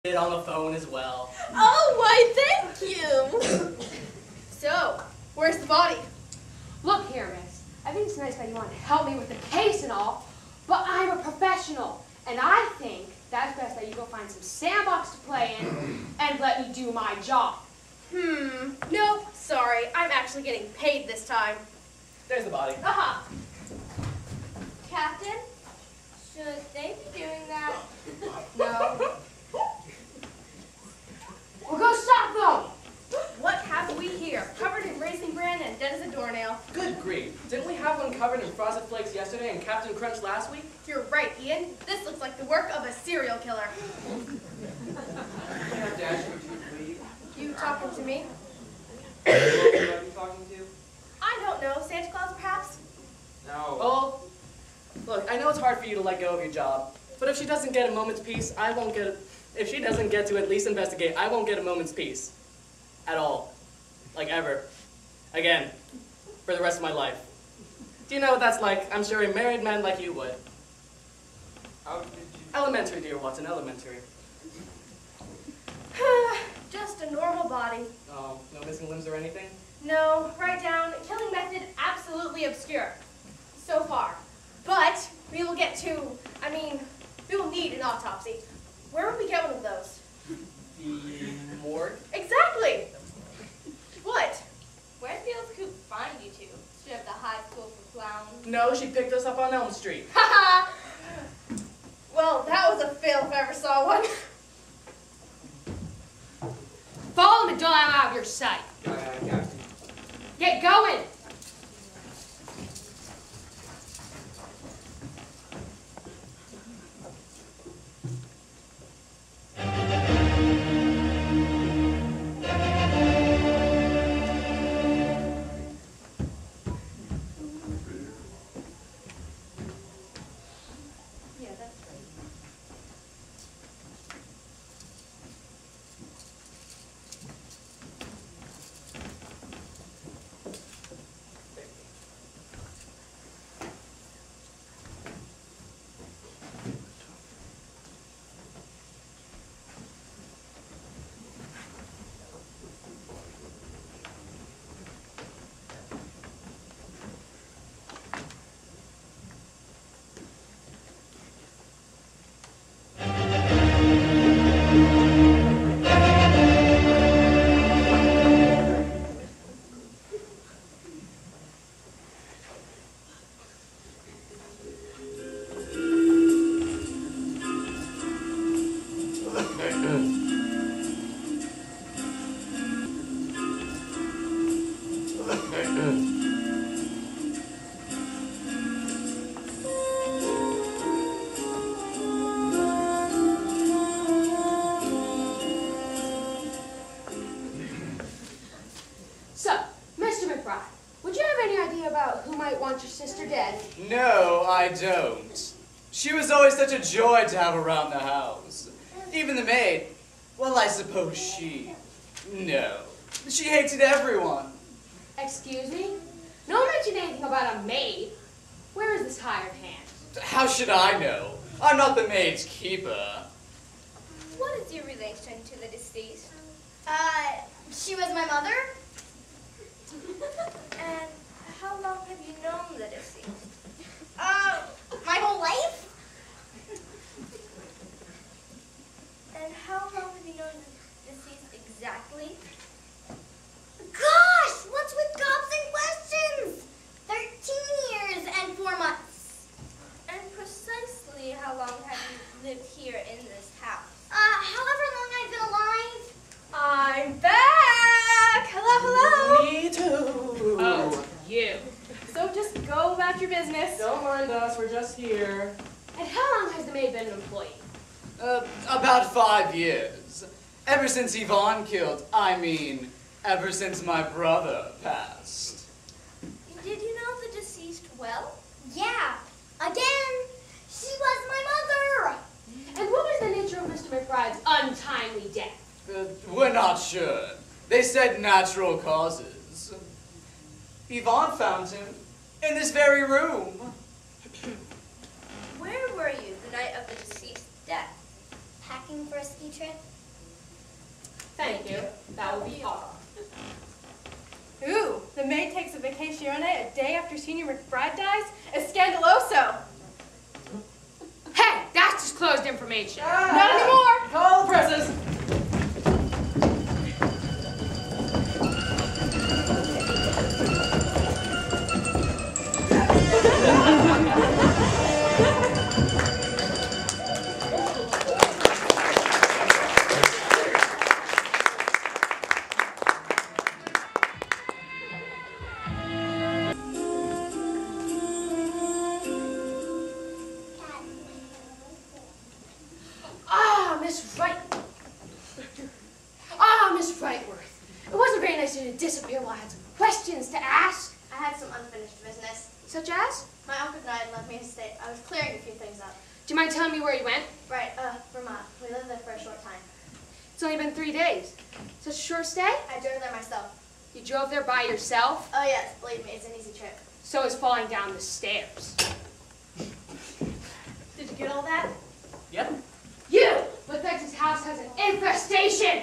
it on the phone as well. Oh, why, thank you. So, where's the body? Look here, miss. I think it's nice that you want to help me with the case and all, but I'm a professional, and I think that's best that you go find some sandbox to play in and let me do my job. Nope, sorry. I'm actually getting paid this time. There's the body. Uh-huh. Captain, should they be doing that? No. Well, go stop them! What have we here? Covered in raisin bran and dead as a doornail. Good grief. Didn't we have one covered in frosted flakes yesterday and Captain Crunch last week? You're right, Ian. This looks like the work of a serial killer. Yeah, Dash, would you please? You talking to me? Who are you talking to? I don't know. Santa Claus, perhaps? No. Well, look, I know it's hard for you to let go of your job, but if she doesn't get a moment's peace, I won't get if she doesn't get to at least investigate, I won't get a moment's peace. At all. Like ever. Again. For the rest of my life. Do you know what that's like? I'm sure a married man like you would. How did you... Elementary, dear Watson, elementary. Just a normal body. Oh, no missing limbs or anything? No, write down, killing method absolutely obscure. So far. But we will get to, we will need an autopsy. Where would we get one of those? The morgue? Exactly! What? Where did the old coop find you two? Straight up the high school for clowns? No, she picked us up on Elm Street. Haha! Well, that was a fail if I ever saw one. Follow them until I'm out of your sight. Captain. Get going! So, Mr. McBride, would you have any idea about who might want your sister dead? No, I don't. She was always such a joy to have around the house. Even the maid. Well, I suppose she... No. She hated everyone. Excuse me? No one mentioned anything about a maid. Where is this hired hand? How should I know? I'm not the maid's keeper. What is your relation to the deceased? She was my mother? And how long have you known the deceased? My whole life? And how long have you known the deceased exactly? Gosh, what's with gobs and questions? 13 years and 4 months. And precisely how long have you lived here in this house? However long I've been alive. I'm back! Hello, hello! Me too! Oh, you. So just go about your business. Don't mind us, we're just here. And how long has the maid been an employee? About 5 years. Ever since Yvonne killed, ever since my brother passed. Did you know the deceased well? Yeah. Again, she was my mother. And what was the nature of Mr. McBride's untimely death? We're not sure. They said natural causes. Yvonne found him in this very room. Where were you the night of the deceased's death? packing for a ski trip? Thank you. That will be all. Ooh, the maid takes a vacation a day after Senior McBride dies? Escandaloso! Hey, that's disclosed information. Not anymore! Call the presses! Miss Brightworth. It wasn't very nice of you to disappear while I had some questions to ask. I had some unfinished business. Such as? My uncle died and left me a estate. I was clearing a few things up. Do you mind telling me where you went? Right, Vermont. We lived there for a short time. It's only been 3 days. Such a short stay? I drove there myself. You drove there by yourself? Oh yes, believe me, it's an easy trip. So is falling down the stairs. Did you get all that? Yep. You! Lefex's house has an infestation!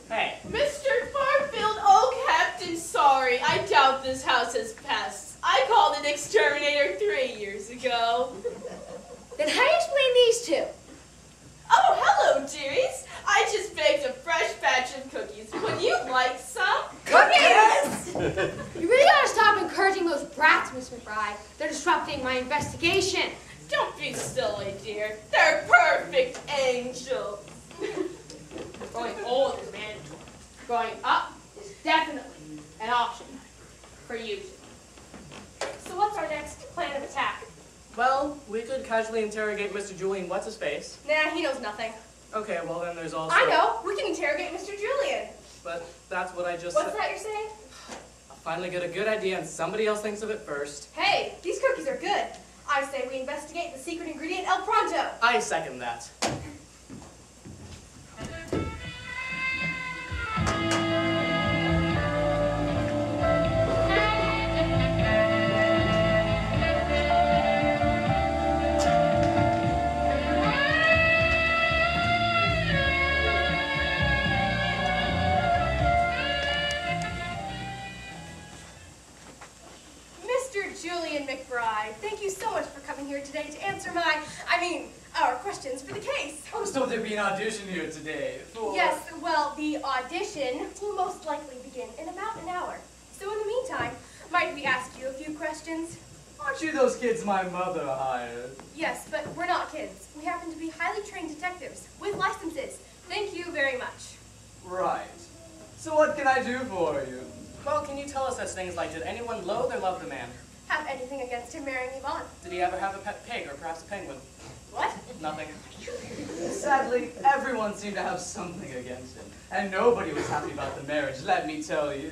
Hey. Mr. Farfield, oh, Captain, sorry. I doubt this house has pests. I called an exterminator 3 years ago. Then how do you explain these two? Oh, hello, dearies. I just baked a fresh batch of cookies. Would you like some? Cookies! You really gotta stop encouraging those brats, Miss McBride. They're disrupting my investigation. Don't be silly, dear. They're perfect angels. Growing old is mandatory. Growing up is definitely an option for you two. So what's our next plan of attack? Well, we could casually interrogate Mr. Julian What's-His-Face. Nah, he knows nothing. Okay, well then there's also... I know! We can interrogate Mr. Julian! But that's what I just What's said. that you're saying? I'll finally get a good idea and somebody else thinks of it first. Hey, these cookies are good. I say we investigate the secret ingredient El Pronto. I second that. Mr. Julian McBride, thank you so much for coming here today to answer our questions for the case. I was told there'd be an audition here today for... Yes, well, the audition will most likely begin in about an hour. So in the meantime, might we ask you a few questions? Aren't you those kids my mother hired? Yes, but we're not kids. We happen to be highly trained detectives with licenses. Thank you very much. Right. So what can I do for you? Well, can you tell us such things like, did anyone loathe or love the man? Have anything against him marrying Yvonne? Did he ever have a pet pig or perhaps a penguin? What? Nothing. Sadly, everyone seemed to have something against him, and nobody was happy about the marriage, let me tell you.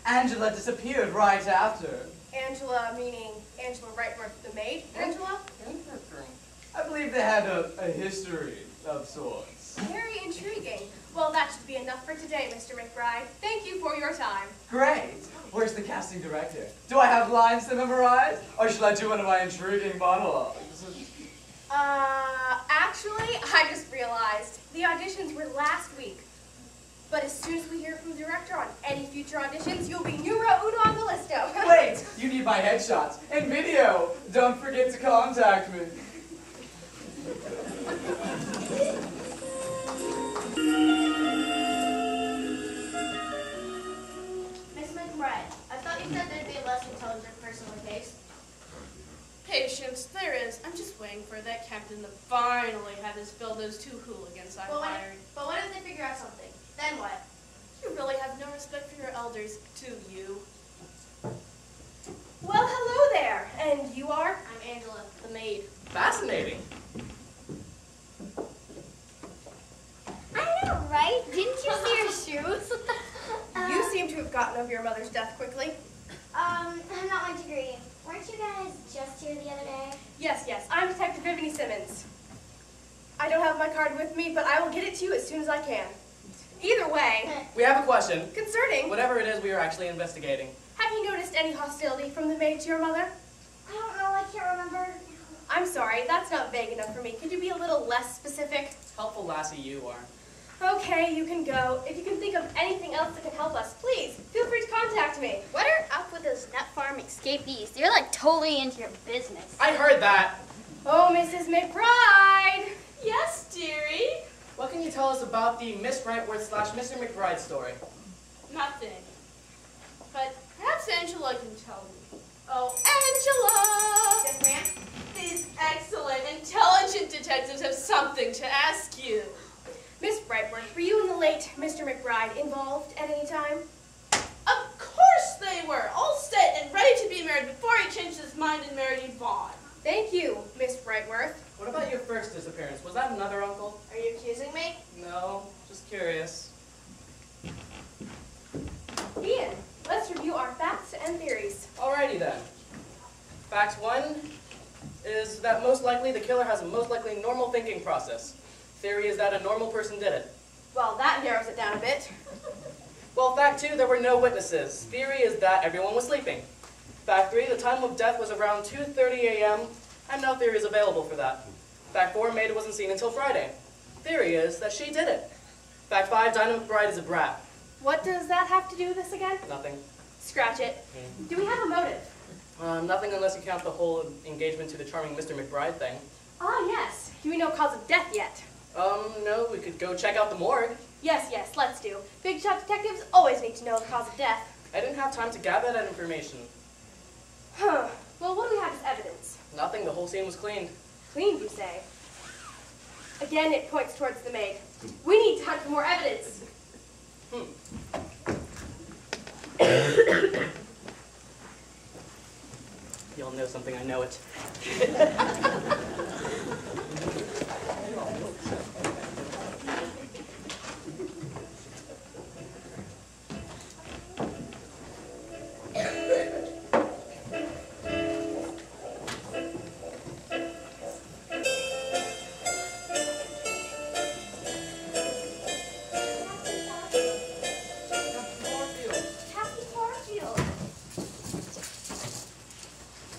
Angela disappeared right after. Angela, meaning Angela Wrightworth, the maid? Angela? I believe they had a history of sorts. Very intriguing. Well, that should be enough for today, Mr. McBride. Thank you for your time. Great. Where's the casting director? Do I have lines to memorize? Or should I do one of my intriguing monologues? Actually, I just realized the auditions were last week. But as soon as we hear from the director on any future auditions, you'll be numero uno on the listo. Wait, you need my headshots and video. Don't forget to contact me. Miss McBride, I thought you said there'd be a less intelligent person in the case. Patience, there is. I'm just waiting for that captain to finally have us fill those 2 hooligans I hired. But what if they figure out something? Then what? You really have no respect for your elders, do you? Well, hello there. And you are? I'm Angela. The maid. Fascinating. I know, right? Didn't you see her shoes? You seem to have gotten over your mother's death quickly. I'm not one to agree. Weren't you guys just here the other day? Yes, I'm Detective Bivany Simmons. I don't have my card with me, but I will get it to you as soon as I can. Either way, We have a question. concerning, Whatever it is we are actually investigating. have you noticed any hostility from the maid to your mother? I don't know, I can't remember. I'm sorry, that's not vague enough for me. Could you be a little less specific? Helpful lassie you are. Okay, you can go. If you can think of anything else that can help us, please, feel free to contact me. What are up with those nut farm escapees? They're like totally into your business. I heard that. Oh, Mrs. McBride! Yes, dearie? What can you tell us about the Miss Brightworth / Mr. McBride story? Nothing. But perhaps Angela can tell me. Oh, Angela! yes, ma'am? These excellent, intelligent detectives have something to ask you. Miss Brightworth, were you and the late Mr. McBride involved at any time? Of course they were, all set and ready to be married before he changed his mind and married Yvonne. Thank you, Miss Brightworth. What about your first disappearance? Was that another uncle? Are you accusing me? No, just curious. Ian, let's review our facts and theories. Alrighty then. Fact 1 is that most likely the killer has a most likely normal thinking process. Theory is that a normal person did it. Well, that narrows it down a bit. Well, fact 2, there were no witnesses. Theory is that everyone was sleeping. Fact 3, the time of death was around 2:30 a.m., and no theory is available for that. Fact 4, Maida wasn't seen until Friday. Theory is that she did it. Fact 5, Dinah McBride is a brat. What does that have to do with this again? Nothing. Scratch it. Do we have a motive? Nothing unless you count the whole engagement to the charming Mr. McBride thing. Ah, yes. Do we know cause of death yet? No, we could go check out the morgue. Yes, let's do. Big shot detectives always need to know the cause of death. I didn't have time to gather that information. Huh. Well, what do we have as evidence? Nothing, the whole scene was cleaned. Cleaned, you say? Again, it points towards the maid. We need to hunt for more evidence. Y'all know something, I know it. Captain Barfield.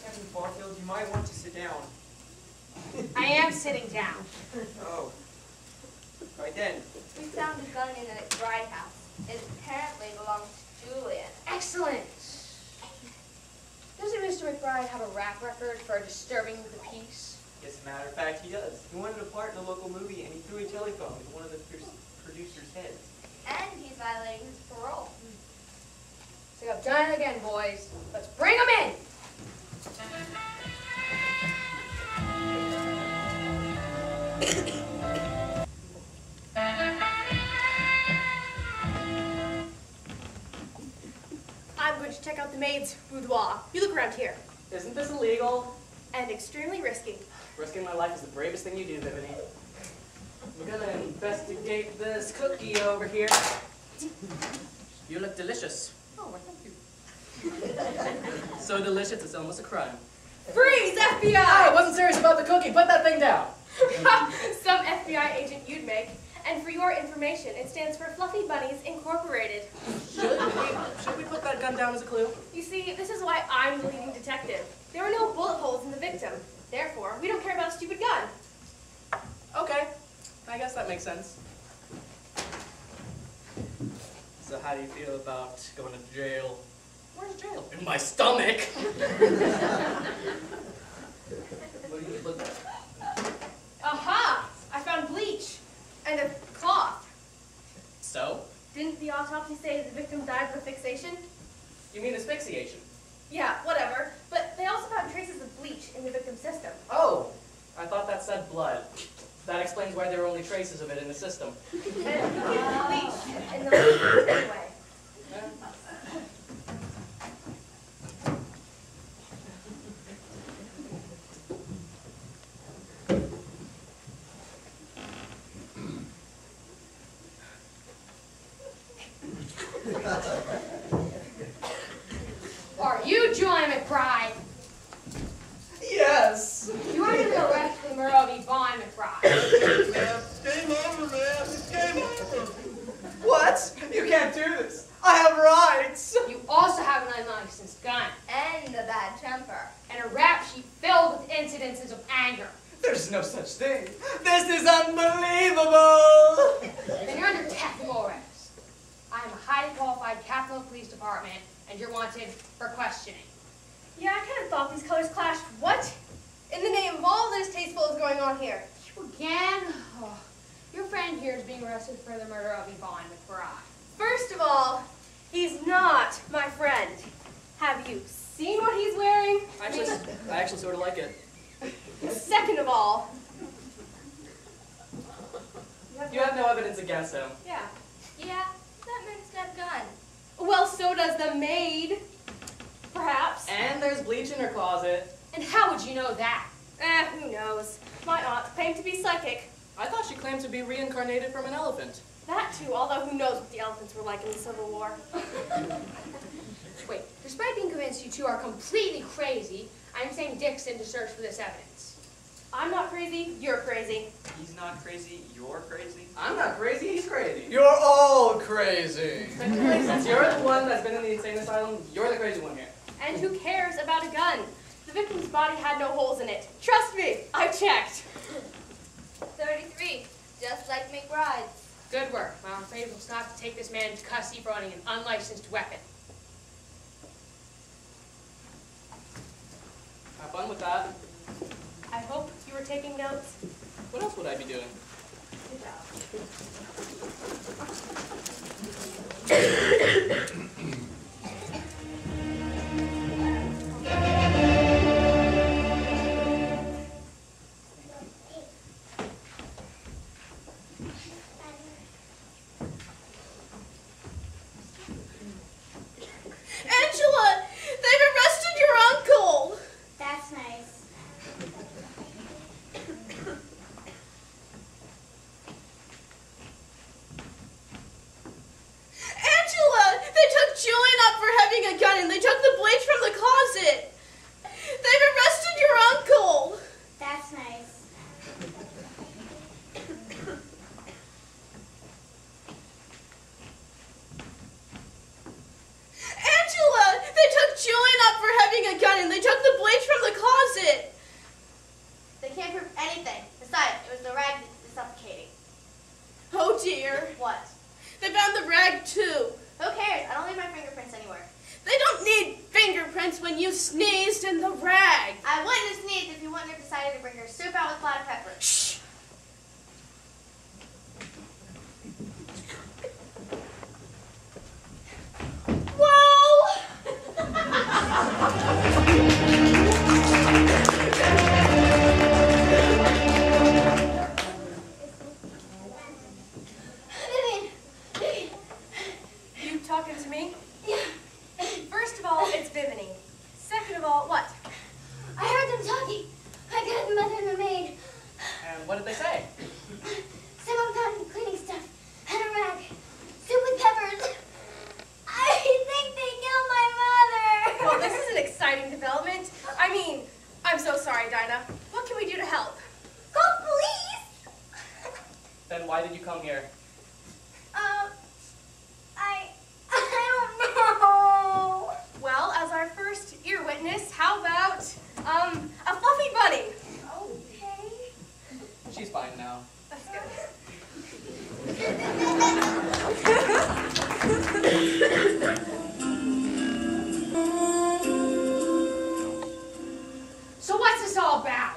Captain Barfield, you might want to sit down. I am sitting down. Oh. Right then. We found a gun in a bride house. It apparently belongs to Julian. Excellent. Doesn't Mr. McBride have a rap record for disturbing the peace? As a matter of fact, he does. He wanted a part in a local movie, and he threw a telephone at one of the producer's heads. And he's violating his parole. So I've done it again, boys. Let's bring them in. I'm going to check out the maid's boudoir. You look around here. Isn't this illegal? And extremely risky. Risking my life is the bravest thing you do, Bimini. We're gonna investigate this cookie over here. You look delicious. Oh, well, thank you. So delicious, it's almost a crime. Freeze, FBI! I wasn't serious about the cookie. Put that thing down. Some FBI agent you'd make. And for your information, it stands for Fluffy Bunnies Incorporated. Should we put that gun down as a clue? You see, this is why I'm the leading detective. There were no bullet holes in the victim. Therefore, we don't care about a stupid gun. Okay. I guess that makes sense. So how do you feel about going to jail? Where's jail? In my stomach! What do you look at? Aha! I found bleach. And a cloth. So? Didn't the autopsy say the victim died of asphyxiation? You mean asphyxiation? Yeah, whatever. But they also found traces of bleach in the victim's system. Oh! I thought that said blood. That explains why there are only traces of it in the system. And bleach in the liquid anyway. Are you Julian McBride? Yes! You are to arrest the murder of Yvonne McBride. Game over, man. It's game over. What? You can't do this. I have rights. You also have an unlicensed gun And a bad temper. and a rap sheet filled with incidences of anger. outside Capitol Police Department, and you're wanted for questioning. Yeah, I kind of thought these colors clashed. What? In the name of all this tasteful is going on here? You again? Oh, your friend here is being arrested for the murder of Yvonne McBride. First of all, he's not my friend. Have you seen what he's wearing? I actually sort of like it. Second of all, You have no evidence against him. yeah. Yeah, that man's got a gun. Well, so does the maid. Perhaps. And there's bleach in her closet. And how would you know that? Who knows? My aunt claimed to be psychic. I thought she claimed to be reincarnated from an elephant. That too, although who knows what the elephants were like in the Civil War. Wait, despite being convinced you two are completely crazy, I'm sending Dixon to search for this evidence. I'm not crazy, you're crazy. He's not crazy, you're crazy. I'm not crazy, he's crazy. You're all crazy. Since you're the one that's been in the insane asylum, you're the crazy one here. And who cares about a gun? The victim's body had no holes in it. Trust me, I've checked. 33, just like McBride's. Good work. Well, I'm afraid we'll still have to take this man into custody for owning an unlicensed weapon. Have fun with that. I hope you were taking notes. What else would I be doing? Good job. Angela, they've arrested your uncle. That's nice. Angela, they took Julian up for having a gun and they took the bleach from the closet. They've arrested your uncle. That's nice. Angela, they took Julian up for having a gun and they took the bleach from the closet. They can't prove anything. Besides, it was the rag that was suffocating. Oh dear. What? They found the rag too. Who cares? I don't leave my fingerprints anywhere. They don't need fingerprints when you sneezed in the rag. I wouldn't have sneezed if you wouldn't have decided to bring her soup out with black pepper. Shh. You talking to me? Yeah. First of all, it's Bimini. Second of all, what? I heard them talking. I got the mother and the maid. And what did they say? Someone found cleaning stuff and a rag. Soup with peppers. I think they killed my mother. Well, this is an exciting development. I mean, I'm so sorry, Dinah. What can we do to help? Call police. Then why did you come here? I don't know. Well, as our first ear witness, how about, a fluffy bunny? Okay. She's fine now. That's good. So what's this all about?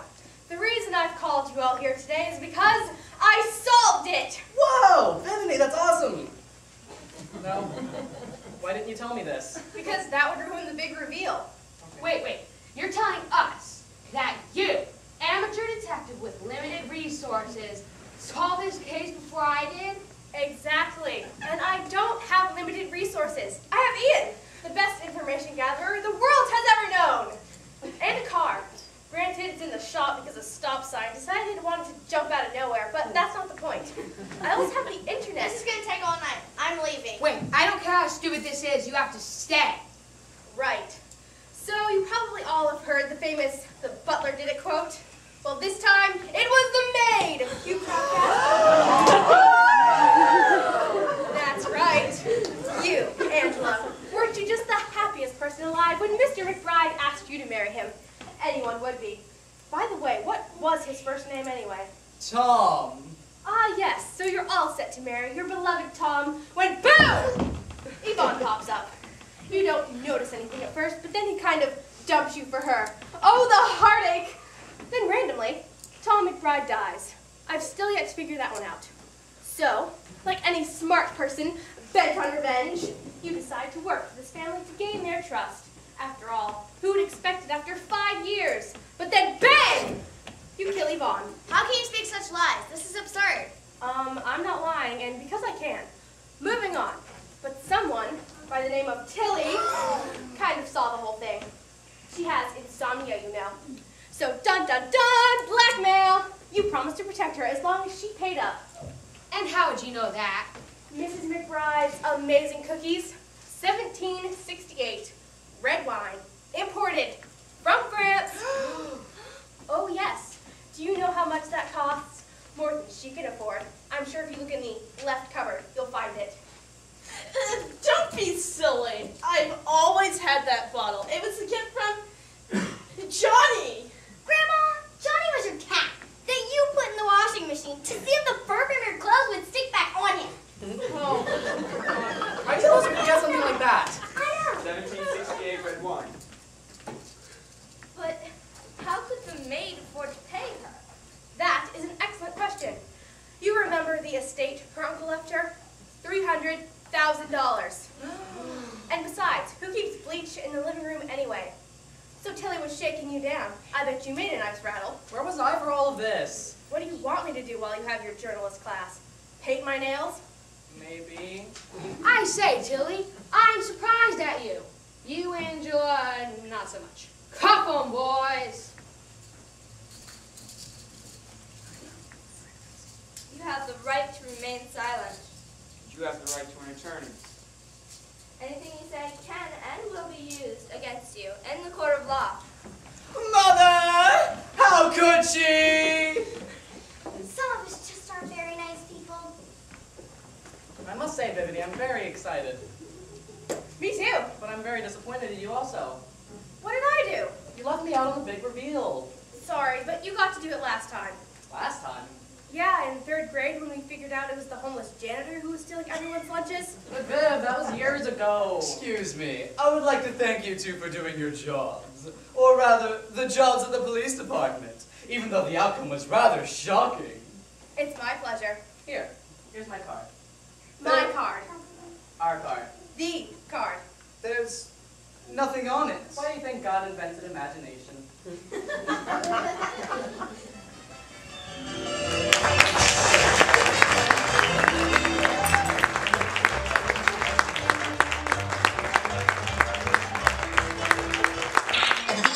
The reason I've called you all here today is because I solved it! Whoa! Bethany, that's awesome! No. Why didn't you tell me this? Because that would ruin the big reveal. Wait. You're telling us that you, amateur detective with limited resources, solved this case before I did? Exactly. And I don't have limited resources. I have Ian, the best information gatherer the world has ever known. And a car. Granted, it's in the shop because a stop sign decided it wanted to jump out of nowhere, but that's not the point. I also have the internet. This is gonna take all night. I'm leaving. Wait, I don't care how stupid this is, you have to stay. Right. So you probably all have heard the famous "the butler did it" quote. Well, this time it was the maid. You caught that? That's right. You, Angela, weren't you just the happiest person alive when Mr. McBride asked you to marry him? Anyone would be. By the way, what was his first name anyway? Tom. Ah, yes. So you're all set to marry your beloved Tom when boom, Yvonne popped kind of dumps you for her. Oh, the heartache! Then randomly, Tom McBride dies. I've still yet to figure that one out. So, like any smart person bent on revenge, you decide to work for this family to gain their trust. After all, who would expect it after 5 years? But then, bang! You kill Yvonne. How can you speak such lies? This is absurd. I'm not lying, and because I can. Moving on. But someone by the name of Tilly kind of saw the whole thing. She has insomnia, you know. So dun dun dun, blackmail! You promised to protect her as long as she paid up. And how would you know that? Mrs. McBride's amazing cookies, 1768. Red wine, imported from France. Oh yes. Do you know how much that costs? More than she can afford. I'm sure if you look in the left cupboard, you'll find it. Don't be silly. I've always had that bottle. It was a gift from Johnny. Grandma, Johnny was your cat that you put in the washing machine to see if the fur from your clothes would stick back on him. Oh. Are you supposed to get something like that? I know. 1768 red wine. But how could the maid afford to pay her? That is an excellent question. You remember the estate her uncle left her? $300,000. And besides, who keeps bleach in the living room anyway? So Tilly was shaking you down. I bet you made a nice rattle. Where was I for all of this? What do you want me to do while you have your journalist class? Paint my nails? Maybe. I say, Tilly, I'm surprised at you. You and Joy, not so much. Cuff 'em, boys. You have the right to remain silent. You have the right to an attorney. Anything you say can and will be used against you in the court of law. Mother! How could she? Some of us just aren't very nice people. I must say, Vivian, I'm very excited. Me too. But I'm very disappointed in you also. What did I do? You left me out on the big reveal. Sorry, but you got to do it last time. Last time. Yeah, in 3rd grade when we figured out it was the homeless janitor who was stealing everyone's lunches. But Viv, that was years ago. Excuse me. I would like to thank you two for doing your jobs. Or rather, the jobs of the police department. Even though the outcome was rather shocking. It's my pleasure. Here's my card. My card. Our card. The card. There's nothing on it. Why do you think God invented imagination?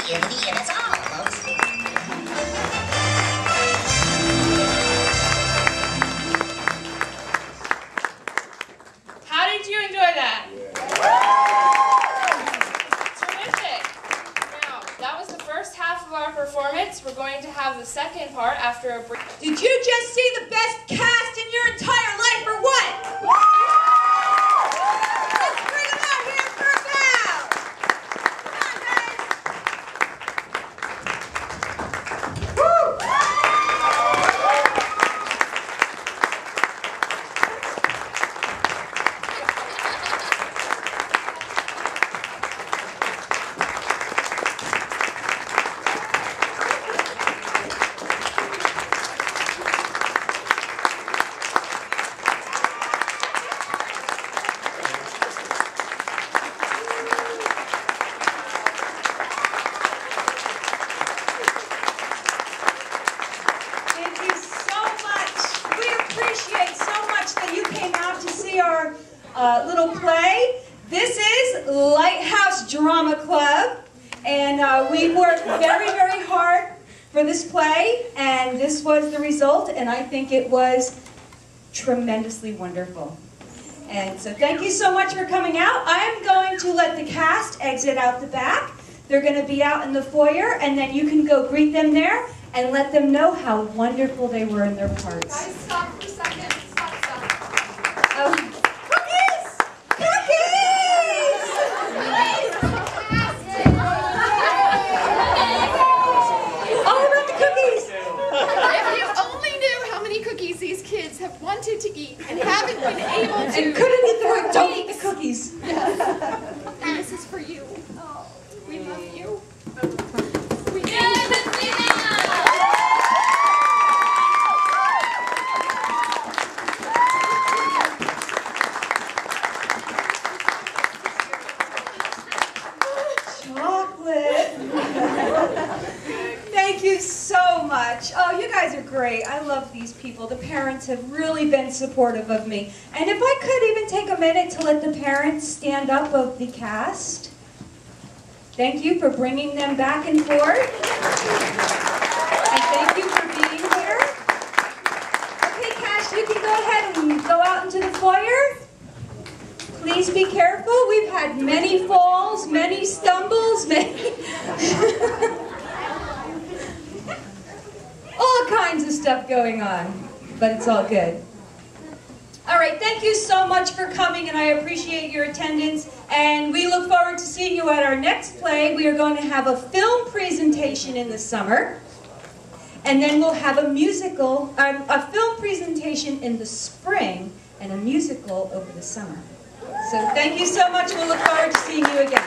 That's all, folks. How did you enjoy that? Terrific. Now, that was the first half of our performance. We're going to have the second part after a break. Did you just see the best cast in your entire life or what? Let's bring them out here for a bow. Come on, guys. Thank you so much. We appreciate so much that you came out to see our little play. This is Lighthouse Drama Club, and we worked very, very hard for this play, and this was the result, and I think it was tremendously wonderful. And so thank you so much for coming out. I'm going to let the cast exit out the back. They're going to be out in the foyer, and then you can go greet them there and let them know how wonderful they were in their parts. Guys, stop for a second. Stop. Cookies! Cookies! All about the cookies! If you only knew how many cookies these kids have wanted to eat and haven't been able to. And couldn't eat the don't eat the cookies. And this is for you. We love you. great. I love these people. The parents have really been supportive of me. And if I could even take a minute to let the parents stand up of the cast. Thank you for bringing them back and forth. And thank you for being here. Okay, Cash, you can go ahead and go out into the foyer. Please be careful. We've had many falls, many stumbles, many... all kinds of stuff going on, but it's all good. All right, thank you so much for coming, and I appreciate your attendance, and we look forward to seeing you at our next play. We are going to have a film presentation in the summer, and then we'll have a musical, a film presentation in the spring, and a musical over the summer. So thank you so much. We'll look forward to seeing you again.